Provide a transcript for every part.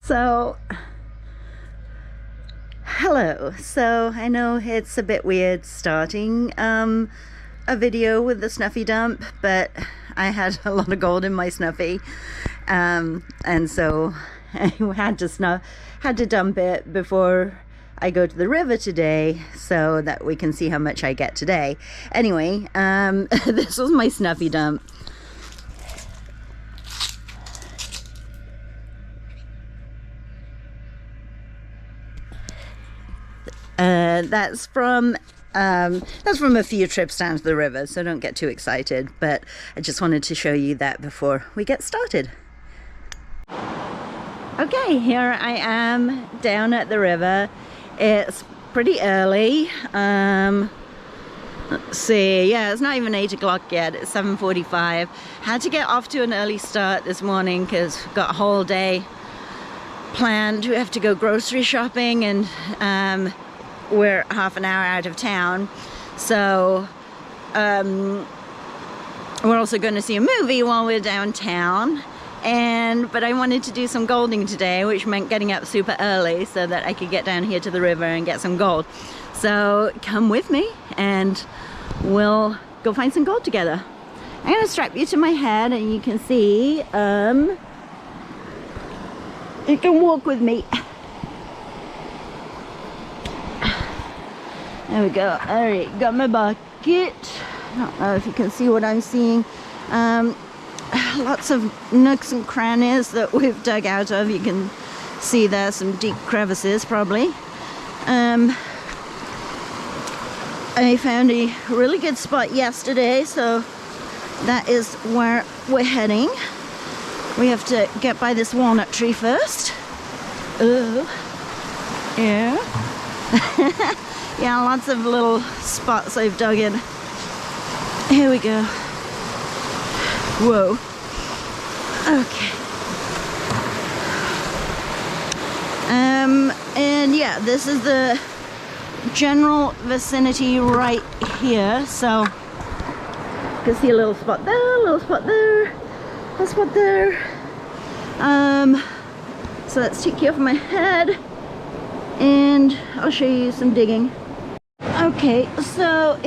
So, hello. So, I know it's a bit weird starting a video with the snuffy dump, but I had a lot of gold in my snuffy, and so I had to dump it before I go to the river today so that we can see how much I get today. Anyway, this was my snuffy dump. That's from a few trips down to the river, so don't get too excited, but I just wanted to show you that before we get started. Okay, here I am down at the river. It's pretty early. Let's see, yeah, it's not even 8 o'clock yet. It's 7:45. Had to get off to an early start this morning because got a whole day planned. We have to go grocery shopping, and we're half an hour out of town, so we're also going to see a movie while we're downtown. But I wanted to do some golding today, which meant getting up super early so that I could get down here to the river and get some gold. So come with me and we'll go find some gold together. I'm going to strap you to my head and you can see, you can walk with me. There we go. All right, got my bucket. I don't know if you can see what I'm seeing. Lots of nooks and crannies that we've dug out of. You can see there some deep crevices probably. I found a really good spot yesterday, so that is where we're heading. We have to get by this walnut tree first. Oh, yeah. Yeah, lots of little spots I've dug in. Here we go. Whoa. Okay. And yeah, this is the general vicinity right here. So you can see a little spot there, a little spot there, a spot there. So let's take you off my head and I'll show you some digging. Okay, so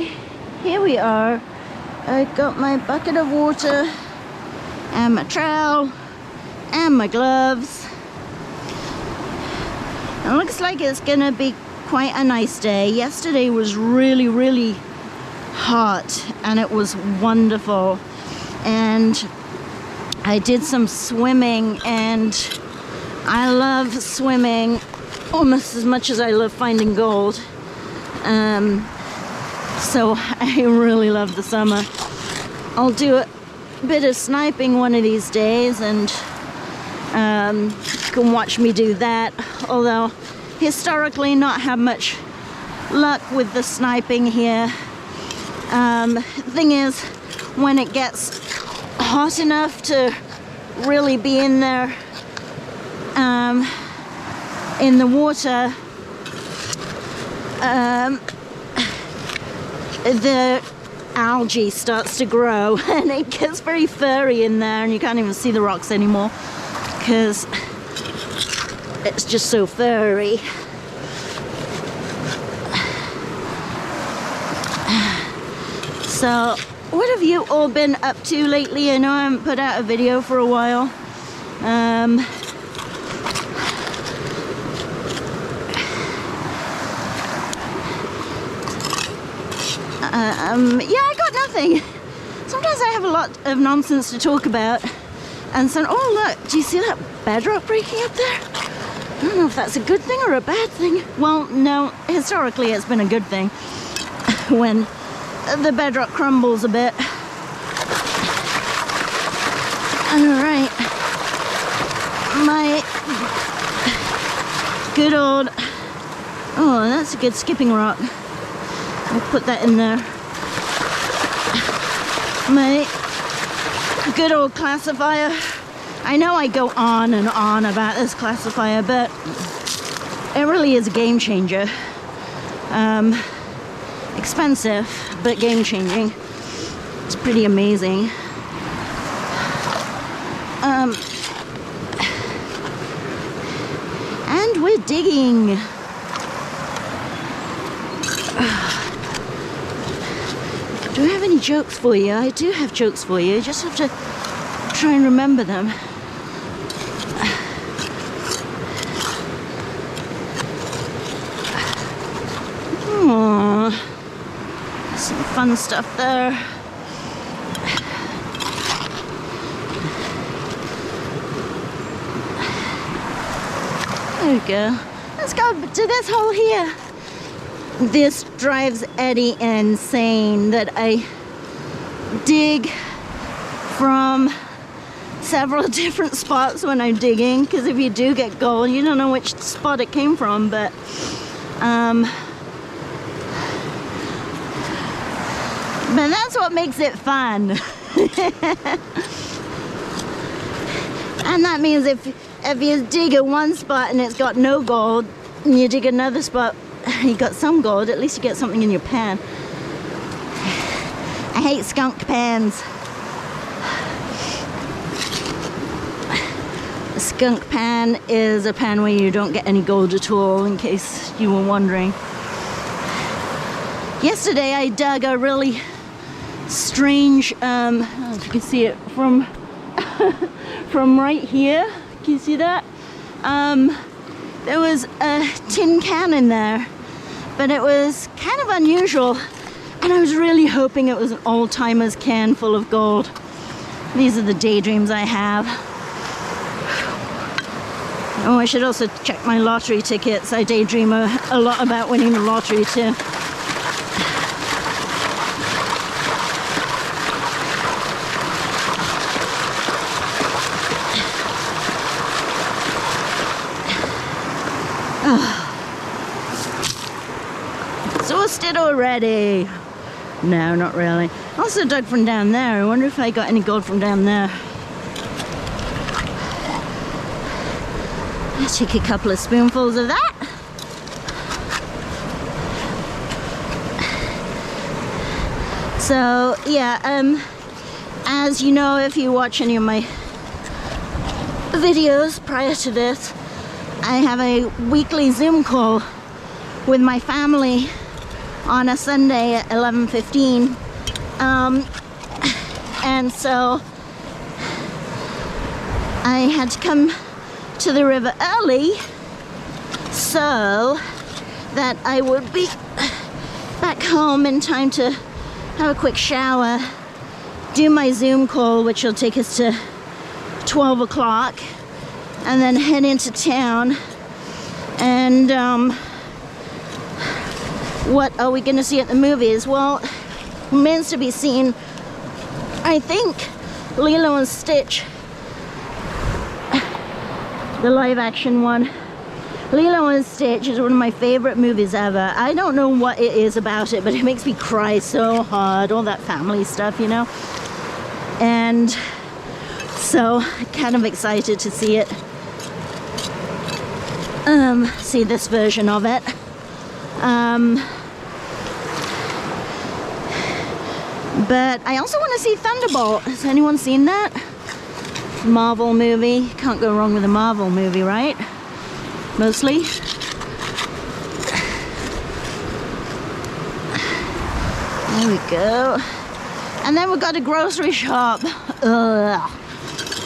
here we are. I got my bucket of water and my trowel and my gloves. It looks like it's gonna be quite a nice day. Yesterday was really hot and it was wonderful, and I did some swimming, and I love swimming almost as much as I love finding gold. So I really love the summer. I'll do a bit of sniping one of these days, and you can watch me do that, although historically not had much luck with the sniping here. Thing is, when it gets hot enough to really be in there in the water, the algae starts to grow and it gets very furry in there, and you can't even see the rocks anymore because it's just so furry. So what have you all been up to lately? I know I haven't put out a video for a while. Yeah, I got nothing. Sometimes I have a lot of nonsense to talk about. And so, oh look, do you see that bedrock breaking up there? I don't know if that's a good thing or a bad thing. Well, no, historically it's been a good thing when the bedrock crumbles a bit. Alright, my good old, oh, that's a good skipping rock. I'll put that in there. My good old classifier. I know I go on and on about this classifier, but it really is a game changer. Expensive, but game changing. It's pretty amazing. And we're digging. Do I have any jokes for you? I do have jokes for you. You just have to try and remember them. Aww. Some fun stuff there. There we go. Let's go to this hole here. This drives Eddie insane that I dig from several different spots when I'm digging, because if you do get gold, you don't know which spot it came from, but that's what makes it fun. And that means if you dig at one spot and it's got no gold, and you dig another spot, you got some gold, at least you get something in your pan. I hate skunk pans. A skunk pan is a pan where you don't get any gold at all, in case you were wondering. Yesterday I dug a really strange, I don't know if you can see it from from right here. Can you see that? There was a tin can in there, but it was kind of unusual, and I was really hoping it was an old-timers can full of gold. These are the daydreams I have. Oh, I should also check my lottery tickets. I daydream a lot about winning the lottery too. Exhausted already. No, not really. I also dug from down there. I wonder if I got any gold from down there. Let's take a couple of spoonfuls of that. So yeah, as you know, if you watch any of my videos prior to this, I have a weekly Zoom call with my family on a Sunday at 11:15, and so I had to come to the river early so that I would be back home in time to have a quick shower, do my Zoom call, which will take us to 12 o'clock, and then head into town. And what are we going to see at the movies? Well, remains to be seen. I think Lilo and Stitch, the live action one. Lilo and Stitch is one of my favorite movies ever. I don't know what it is about it, but it makes me cry so hard. All that family stuff, you know. And so, kind of excited to see it. See this version of it. But I also want to see Thunderbolt. Has anyone seen that? Marvel movie. Can't go wrong with a Marvel movie, right? Mostly. There we go. And then we've got a grocery shop. Ugh.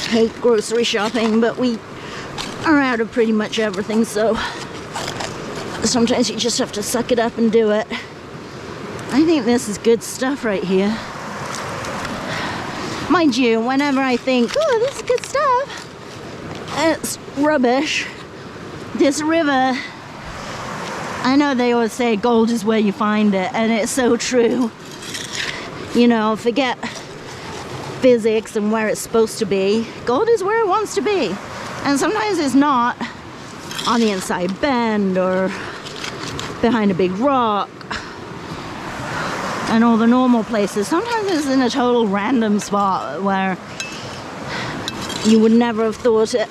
Hate grocery shopping, but we are out of pretty much everything, so sometimes you just have to suck it up and do it. I think this is good stuff right here. Mind you, whenever I think, oh, this is good stuff, it's rubbish. This river, I know they always say gold is where you find it, and it's so true. You know, forget physics and where it's supposed to be. Gold is where it wants to be. And sometimes it's not on the inside bend or behind a big rock and all the normal places. Sometimes it's in a total random spot where you would never have thought it.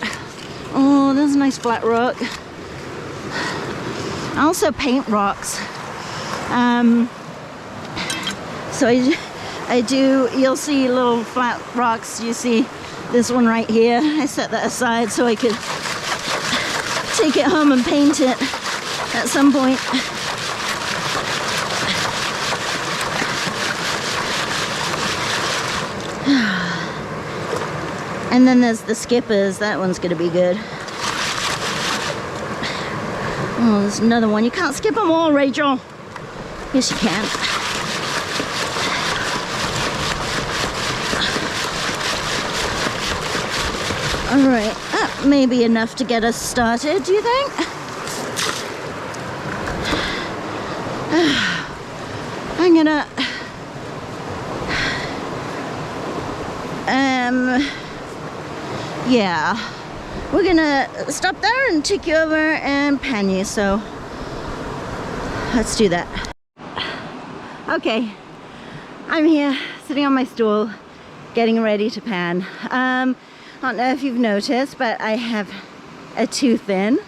Oh, there's a nice flat rock. I also paint rocks. So I do, you'll see little flat rocks. You see this one right here. I set that aside so I could take it home and paint it at some point. And then there's the skippers. That one's gonna be good. Oh, there's another one. You can't skip them all, Rachel. Yes, you can. All right, that may be enough to get us started, do you think? I'm gonna yeah, we're gonna stop there and take you over and pan you, so let's do that. Okay, I'm here sitting on my stool getting ready to pan. I don't know if you've noticed, but I have a tooth in.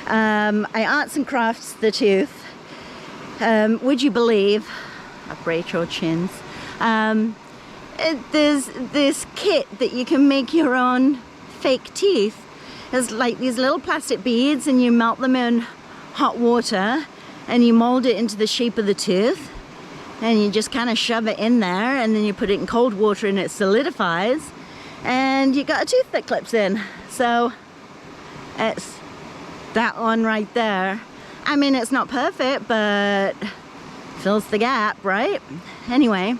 I arts and crafts the tooth. Would you believe, up Rachel chins, there's this kit that you can make your own fake teeth. There's like these little plastic beads and you melt them in hot water and you mold it into the shape of the tooth and you just kind of shove it in there and then you put it in cold water and it solidifies and you got a tooth that clips in. So it's that one right there. I mean, it's not perfect, but fills the gap, right? Anyway,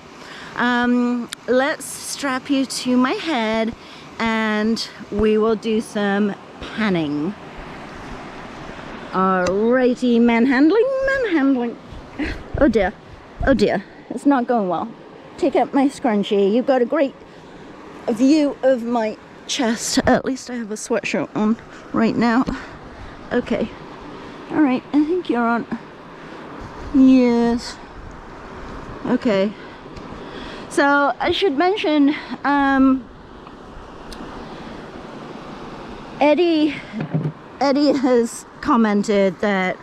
let's strap you to my head and we will do some panning. Alrighty, manhandling. Oh dear, it's not going well. Take up my scrunchie. You've got a great view of my chest. At least I have a sweatshirt on right now. Okay, alright, I think you're on. Yes. Okay. So I should mention, Eddie has commented that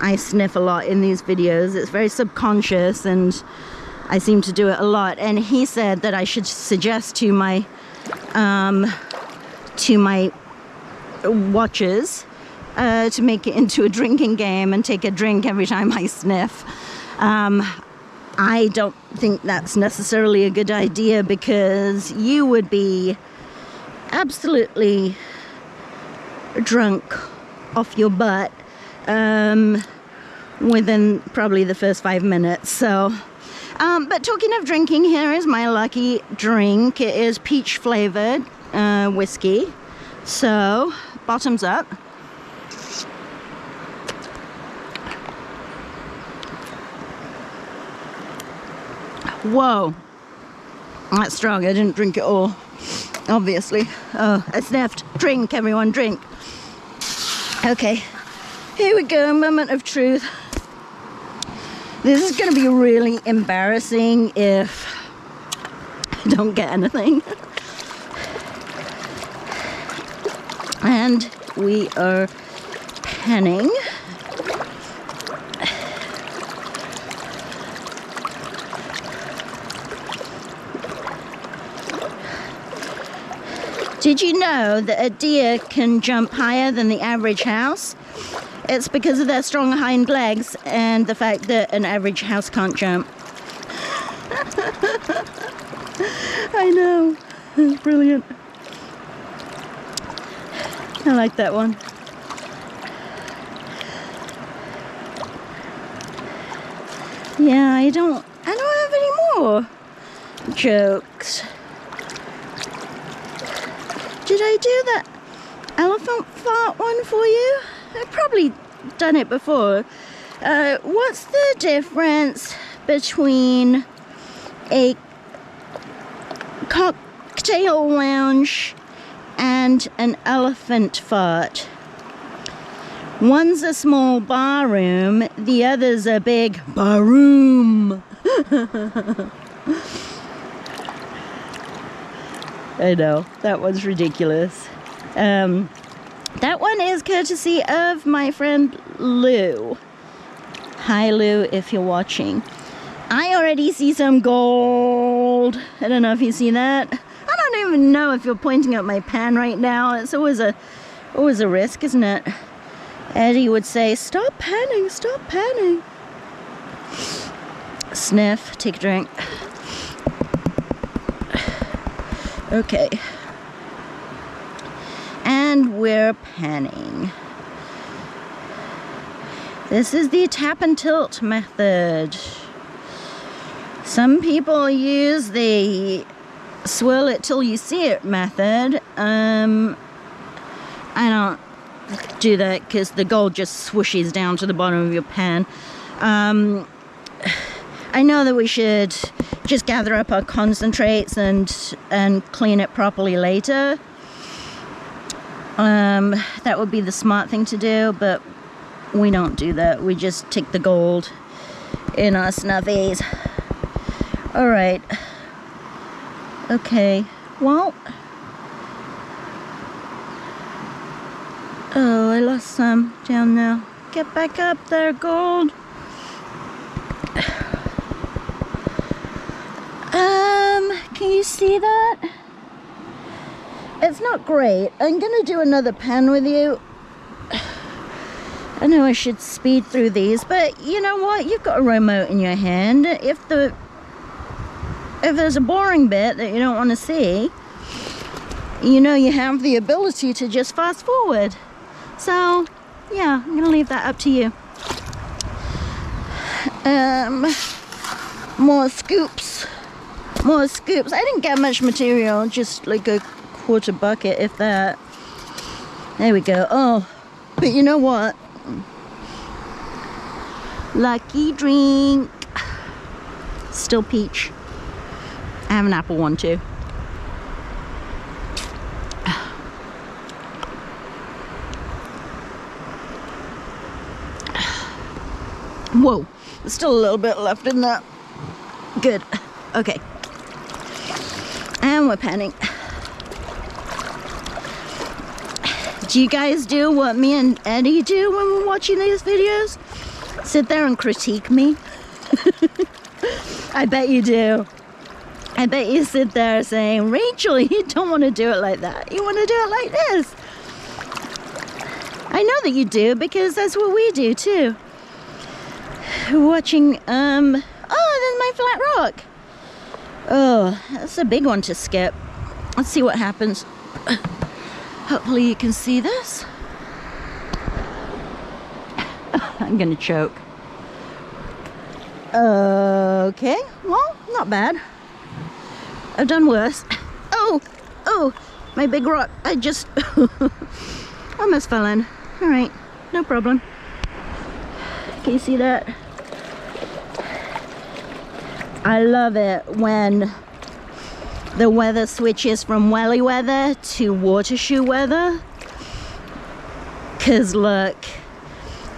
I sniff a lot in these videos. It's very subconscious and I seem to do it a lot. And he said that I should suggest to my watchers to make it into a drinking game and take a drink every time I sniff. I don't think that's necessarily a good idea because you would be absolutely drunk off your butt within probably the first 5 minutes. So, but talking of drinking, here is my lucky drink. It is peach flavored whiskey. So, bottoms up. Whoa, that's strong. I didn't drink it all, obviously. Oh, I sniffed. Drink, everyone, drink. Okay, here we go, moment of truth. This is going to be really embarrassing if I don't get anything. And we are panning. Did you know that a deer can jump higher than the average house? It's because of their strong hind legs and the fact that an average house can't jump. I know, it's brilliant. I like that one. Yeah, I don't have any more jokes. Did I do that elephant fart one for you? I've probably done it before. What's the difference between a cocktail lounge and an elephant fart? One's a small bar room, the other's a big bar room. I know, that one's ridiculous. That one is courtesy of my friend Lou. Hi Lou, if you're watching. I already see some gold. I don't know if you see that. I don't even know if you're pointing at my pan right now. It's always a risk, isn't it? Eddie would say, stop panning, stop panning. Sniff, take a drink. Okay. And we're panning. This is the tap and tilt method. Some people use the swirl it till you see it method. I don't do that because the gold just swooshes down to the bottom of your pan. I know that we should just gather up our concentrates and clean it properly later. That would be the smart thing to do, but we don't do that. We just take the gold in our snuffies. Alright. Okay. Well. Oh, I lost some down there. Get back up there, gold. Can you see that? It's not great. I'm gonna do another pan with you. I know I should speed through these, but you know what? You've got a remote in your hand. If there's a boring bit that you don't want to see, you know you have the ability to just fast forward. So, yeah, I'm gonna leave that up to you. More scoops. More scoops. I didn't get much material, just like a quarter bucket, if that. There we go. Oh, but you know what? Lucky drink. Still peach. I have an apple one too. Whoa, there's still a little bit left in that. Good. Okay. And we're panning. Do you guys do what me and Eddie do when we're watching these videos? Sit there and critique me? I bet you do. I bet you sit there saying, Rachel, you don't want to do it like that. You want to do it like this. I know that you do, because that's what we do too. Watching, oh, there's my flat rock. Oh, that's a big one to skip. Let's see what happens. Hopefully you can see this. I'm gonna choke. Okay, well, not bad. I've done worse. Oh, my big rock. I just almost fell in. All right, no problem. Can you see that? I love it when the weather switches from welly weather to water shoe weather. Cause look,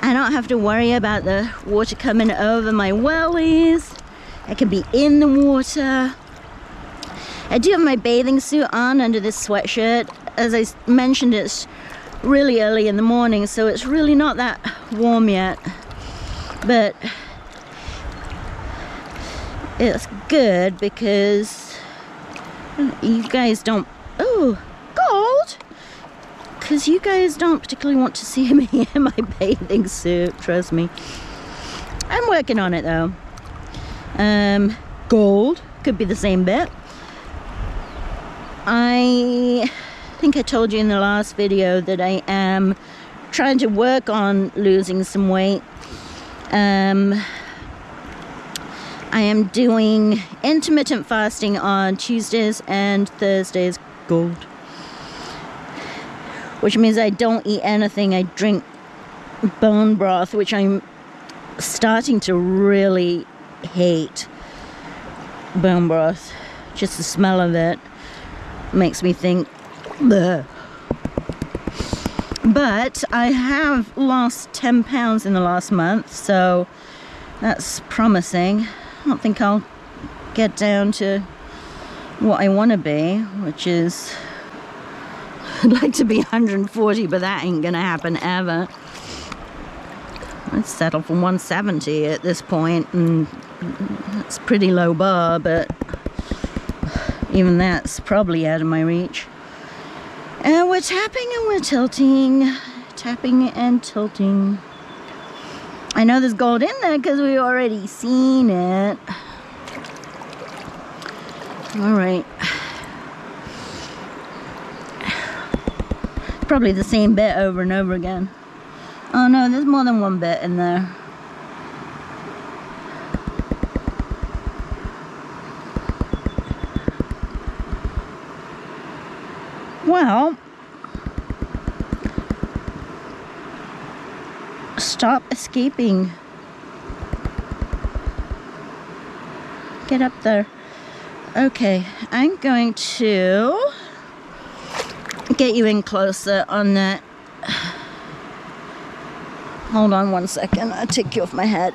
I don't have to worry about the water coming over my wellies. I can be in the water. I do have my bathing suit on under this sweatshirt. As I mentioned, it's really early in the morning, so it's really not that warm yet. But it's good because you guys don't, oh, gold, because you guys don't particularly want to see me in my bathing suit, trust me. I'm working on it though. Gold could be the same bit. I think I told you in the last video that I am trying to work on losing some weight. I am doing intermittent fasting on Tuesdays and Thursdays, gold. Which means I don't eat anything. I drink bone broth, which I'm starting to really hate. Bone broth. Just the smell of it makes me think, bleh. But I have lost 10 pounds in the last month, so that's promising. I don't think I'll get down to what I want to be, which is, I'd like to be 140, but that ain't gonna happen ever. I'd settle for 170 at this point, and that's pretty low bar, but even that's probably out of my reach. And we're tapping and we're tilting tapping and tilting. I know there's gold in there because we've already seen it. Alright. Probably the same bit over and over again. Oh no, there's more than one bit in there. Well, stop escaping. Get up there. Okay, I'm going to get you in closer on that. Hold on one second, I'll take you off my head.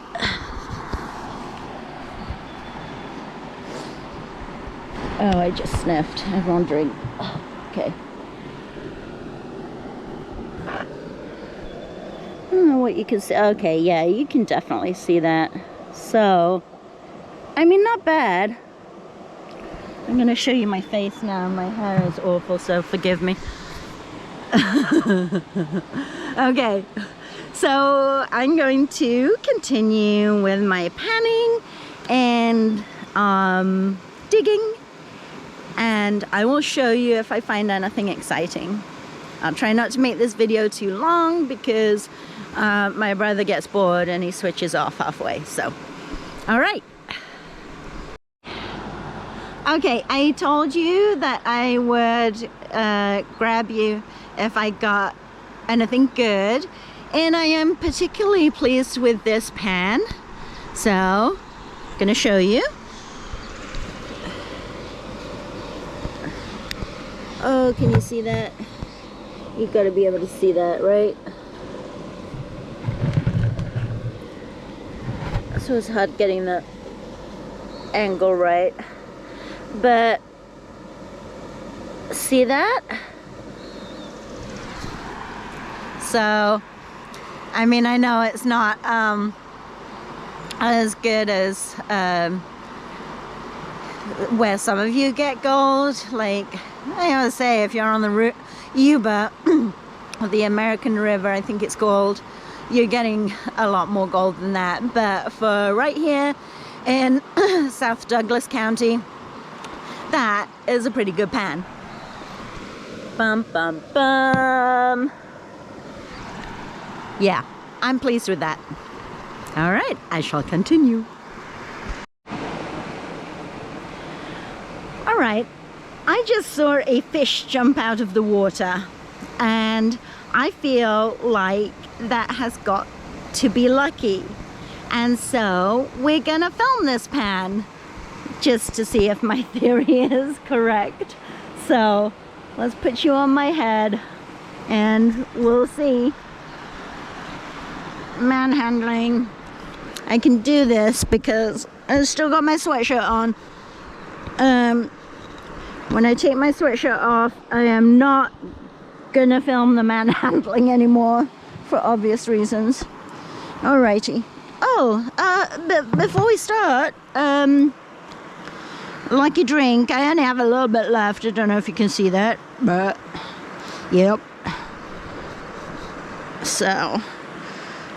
Oh, I just sniffed. Everyone drink. Okay. I don't know what you can see. Okay, yeah, you can definitely see that. So, I mean, not bad. I'm going to show you my face now. My hair is awful, so forgive me. Okay, so I'm going to continue with my panning and digging, and I will show you if I find anything exciting. I'll try not to make this video too long because my brother gets bored and he switches off halfway. So, all right. Okay, I told you that I would grab you if I got anything good, and I am particularly pleased with this pan, so I'm gonna show you. Oh, can you see that? You've got to be able to see that, right? So it's hard getting the angle right. But see that? So, I mean, I know it's not as good as where some of you get gold. Like I always say, if you're on the Yuba or the American River, I think it's gold, you're getting a lot more gold than that. But for right here in South Douglas County, that is a pretty good pan. Bum, bum, bum. Yeah, I'm pleased with that. All right, I shall continue. All right, I just saw a fish jump out of the water, and I feel like that has got to be lucky. And so we're gonna film this pan just to see if my theory is correct. So let's put you on my head and we'll see. Manhandling. I can do this because I've still got my sweatshirt on. When I take my sweatshirt off, I am not gonna film the manhandling anymore for obvious reasons. Alrighty. Oh, but before we start, lucky drink. I only have a little bit left. I don't know if you can see that, but yep. So,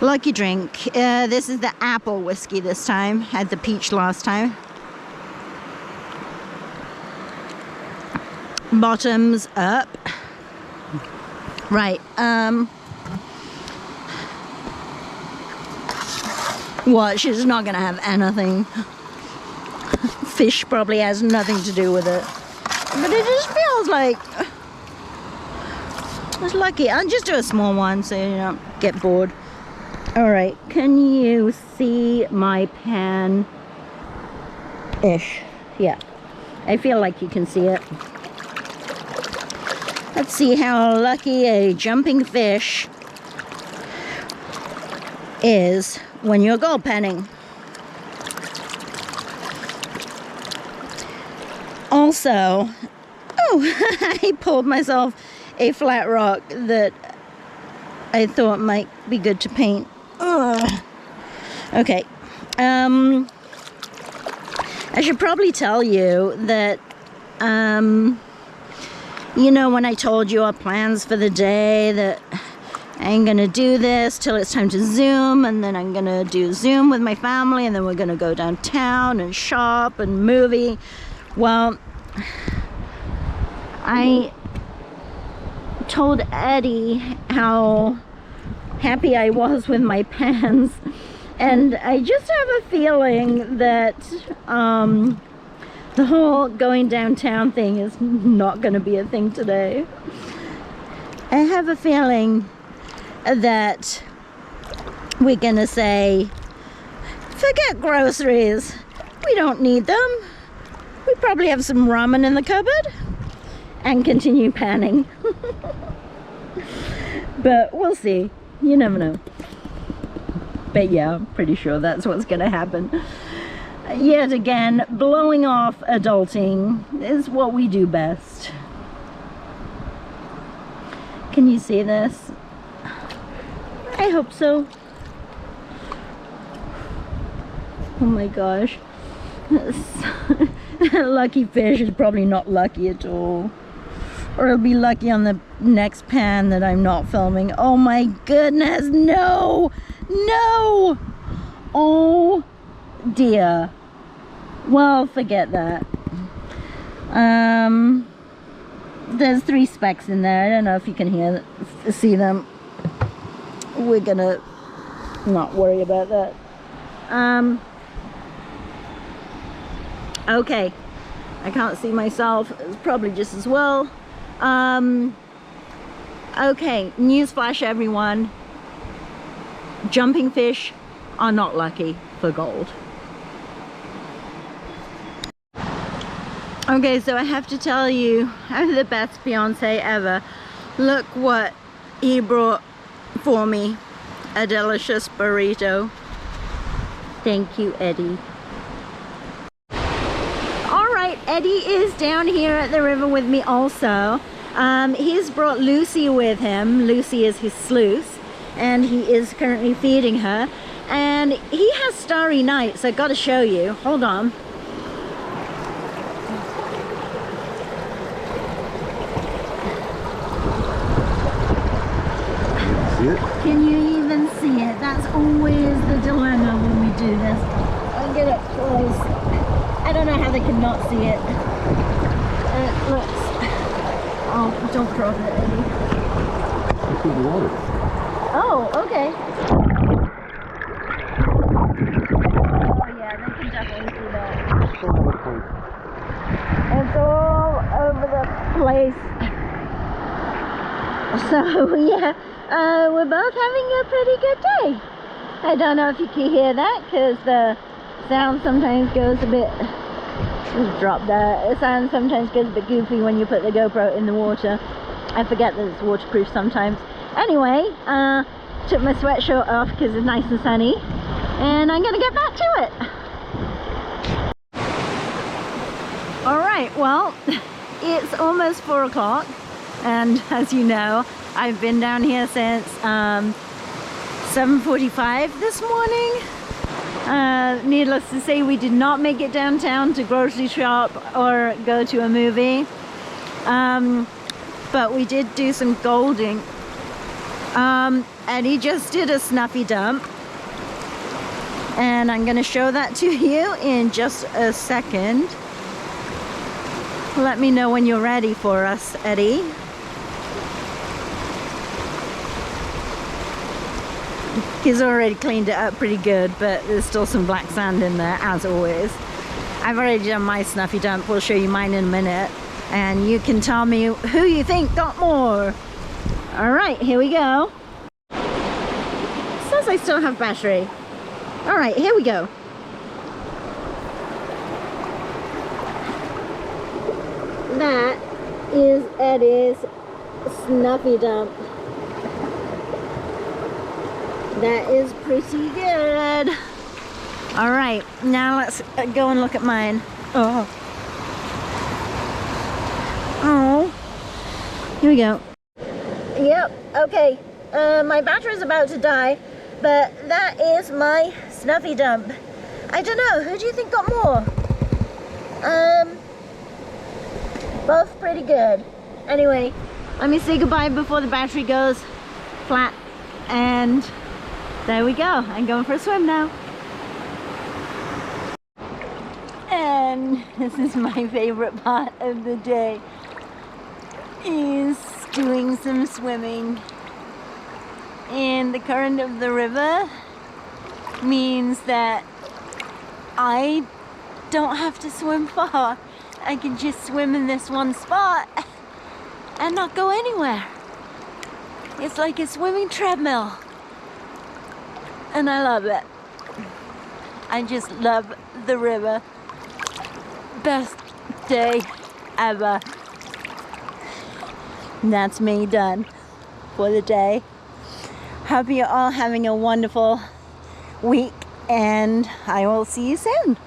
lucky drink. This is the apple whiskey this time. Had the peach last time. Bottoms up. Right. What? She's not gonna have anything. Fish probably has nothing to do with it, but it just feels like it's lucky. I'll just do a small one so you don't get bored. All right, can you see my pan ish? Yeah, I feel like you can see it. Let's see how lucky a jumping fish is when you're gold panning. Also, oh, I pulled myself a flat rock that I thought might be good to paint. Ugh. Okay. I should probably tell you that, you know, when I told you our plans for the day, that I'm gonna do this till it's time to Zoom, and then I'm gonna do Zoom with my family, and then we're gonna go downtown and shop and movie. Well, I told Eddie how happy I was with my pants, and I just have a feeling that the whole going downtown thing is not gonna be a thing today. I have a feeling that we're gonna say, forget groceries, we don't need them, we probably have some ramen in the cupboard, and continue panning. But we'll see, you never know. But yeah, I'm pretty sure that's what's gonna happen. Yet again, blowing off adulting is what we do best. Can you see this? I hope so. Oh my gosh. Lucky fish is probably not lucky at all. Or it'll be lucky on the next pan that I'm not filming. Oh my goodness, no! No! Oh dear. Well, forget that. There's 3 specks in there. I don't know if you can see them. We're gonna not worry about that. Okay, I can't see myself. It's probably just as well. Okay, newsflash everyone. Jumping fish are not lucky for gold. Okay, so I have to tell you, I'm the best fiance ever. Look what he brought for me. A delicious burrito. Thank you, Eddie. Alright, Eddie is down here at the river with me also. He's brought Lucy with him. Lucy is his sleuth, and he is currently feeding her. And he has starry night, so I've got to show you. Hold on. Can you even see it? That's always the dilemma when we do this. I'll get up close. I don't know how they can not see it. It looks... Oh, don't drop it, Eddie. Look at the water. Oh, okay. Oh yeah, they can definitely see that. It's all over the place. So yeah. We're both having a pretty good day. I don't know if you can hear that because the sound sometimes goes a bit... Just drop that. The sound sometimes goes a bit goofy when you put the GoPro in the water. I forget that it's waterproof sometimes. Anyway, took my sweatshirt off because it's nice and sunny. And I'm going to get back to it. Alright, well, it's almost 4 o'clock. And as you know, I've been down here since 7:45 this morning. Needless to say, we did not make it downtown to grocery shop or go to a movie. But we did do some golding. Eddie just did a snuffy dump. And I'm going to show that to you in just a second. Let me know when you're ready for us, Eddie. He's already cleaned it up pretty good, but there's still some black sand in there, as always. I've already done my snuffy dump. We'll show you mine in a minute. And you can tell me who you think got more. Alright, here we go. It says I still have battery. Alright, here we go. That is Eddie's snuffy dump. That is pretty good. All right, now let's go and look at mine. Oh. Here we go. Yep, okay. My battery's about to die, but that is my snuffy dump. I don't know, who do you think got more? Both pretty good. Anyway, let me say goodbye before the battery goes flat. And there we go. I'm going for a swim now. And this is my favorite part of the day, is doing some swimming. And the current of the river means that I don't have to swim far. I can just swim in this one spot and not go anywhere. It's like a swimming treadmill. And I love it. I just love the river. Best day ever. And that's me done for the day. Hope you're all having a wonderful week, and I will see you soon.